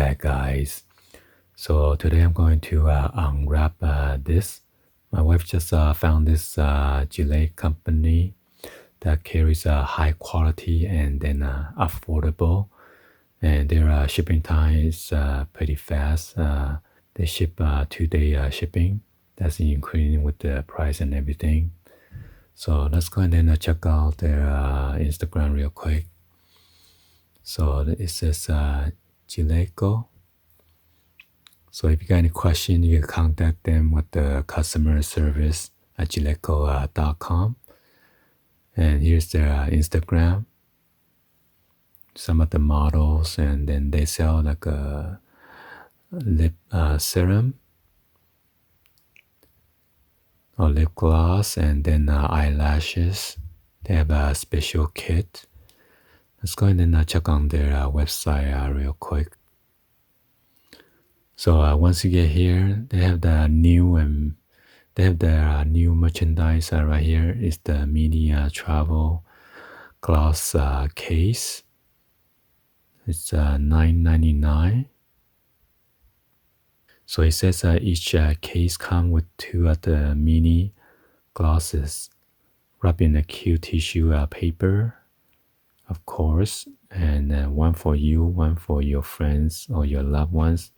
back, guys. So today I'm going to unwrap this. My wife just found this JILAE company that carries high quality and then affordable, and their shipping time is pretty fast. They ship 2-day shipping. That's including with the price and everything. So let's go ahead and check out their Instagram real quick. So it says JILAE. So if you got any question, you can contact them with the customer service at jilae.com. And here's their Instagram, some of the models, and then they sell like a lip serum or lip gloss, and then eyelashes. They have a special kit. Let's go ahead and check on their website real quick. So once you get here, they have the new merchandise right here. Is the mini travel glass case. It's $9.99. So it says each case comes with 2 of the mini glasses wrapped in a cute tissue paper, of course, and one for you, one for your friends or your loved ones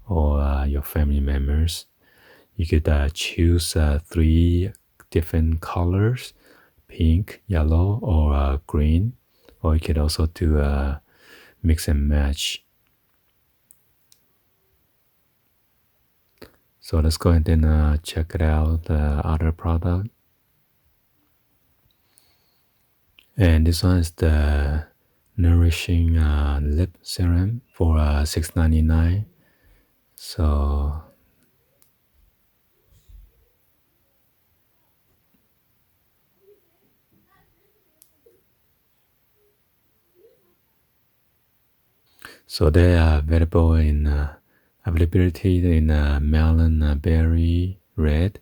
or your family members. You could choose 3 different colors: pink, yellow, or green. Or you could also do a mix and match. So let's go ahead and check it out, the other product. And this one is the Nourishing Lip Serum for $6.99. So they are availability in melon berry red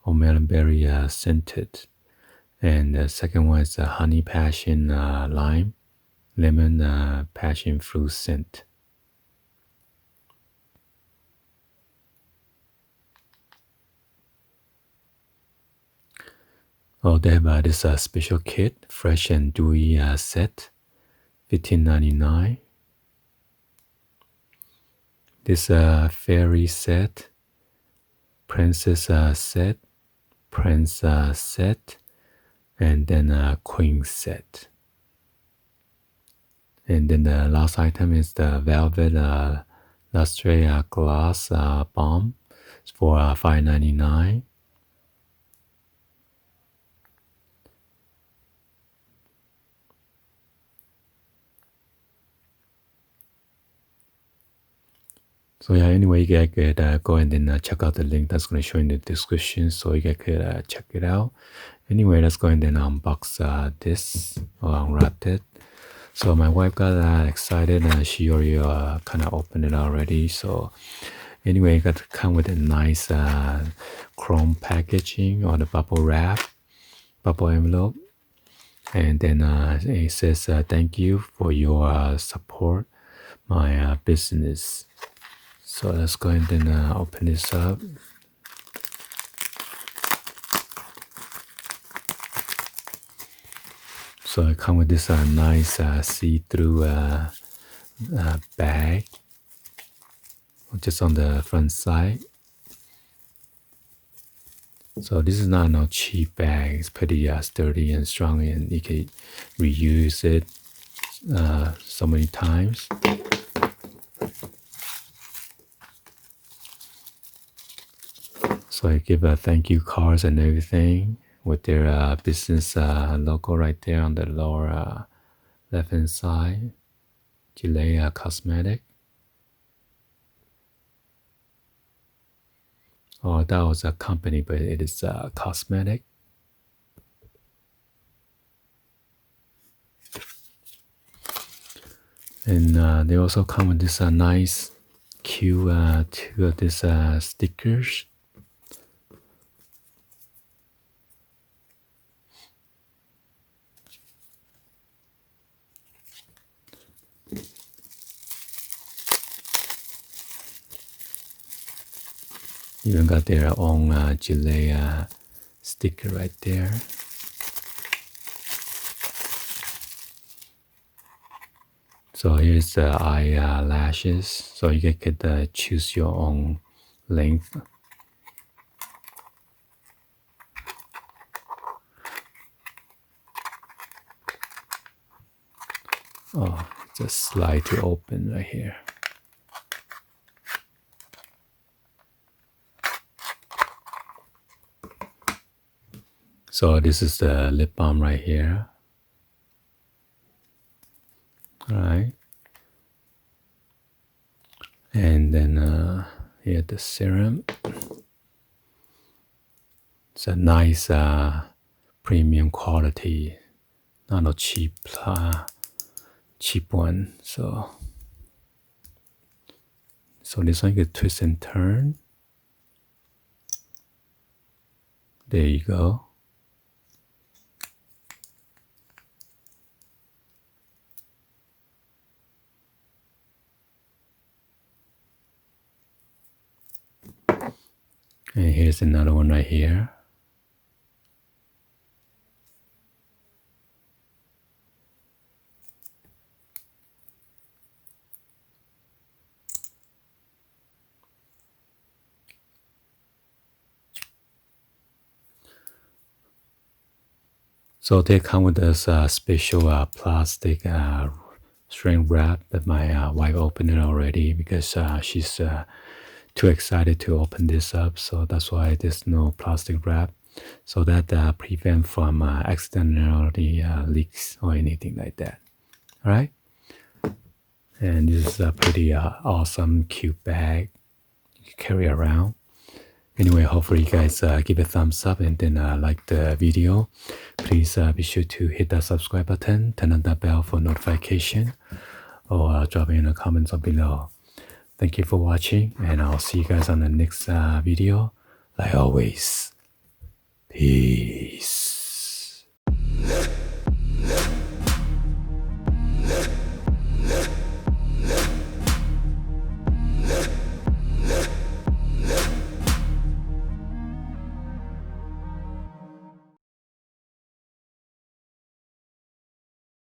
or melon berry scented. And the second one is honey passion lime, lemon passion fruit scent. Oh, they have this special kit, fresh and dewy set, $15.99. This fairy set, princess set, prince set, and then queen set. And then the last item is the velvet lustre glass balm for $5.99. So yeah, anyway, you guys could go and then check out the link that's going to show in the description, so you guys could check it out. Anyway, let's go and then unbox this or unwrap it. So my wife got excited and she already kind of opened it already. So anyway, it got to come with a nice chrome packaging or the bubble envelope. And then it says, thank you for your support, my business. So let's go ahead and open this up. So it comes with this nice see-through bag, just on the front side. So this is not no cheap bag. It's pretty sturdy and strong, and you can reuse it so many times. So I give thank you cards and everything with their business logo right there on the lower left hand side. JILAE Cosmetic. Oh, that was a company, but it is cosmetic. And they also come with this nice, cute 2 of these stickers. Even got their own JILAE sticker right there. So here's the eyelashes. So you could choose your own length. Oh, just slide to open right here. So this is the lip balm right here. All right. And then here the serum. It's a nice premium quality, not a cheap one. So this one you can twist and turn. There you go. And here's another one right here. So they come with this special plastic shrink wrap that my wife opened it already because she's too excited to open this up. So that's why there's no plastic wrap, so that prevent from accidentally leaks or anything like that. All right. And this is a pretty awesome, cute bag you can carry around. Anyway, hopefully you guys give a thumbs up and then like the video. Please be sure to hit that subscribe button, turn on that bell for notification, or drop in the comments below. Thank you for watching, and I'll see you guys on the next video. Like always, peace.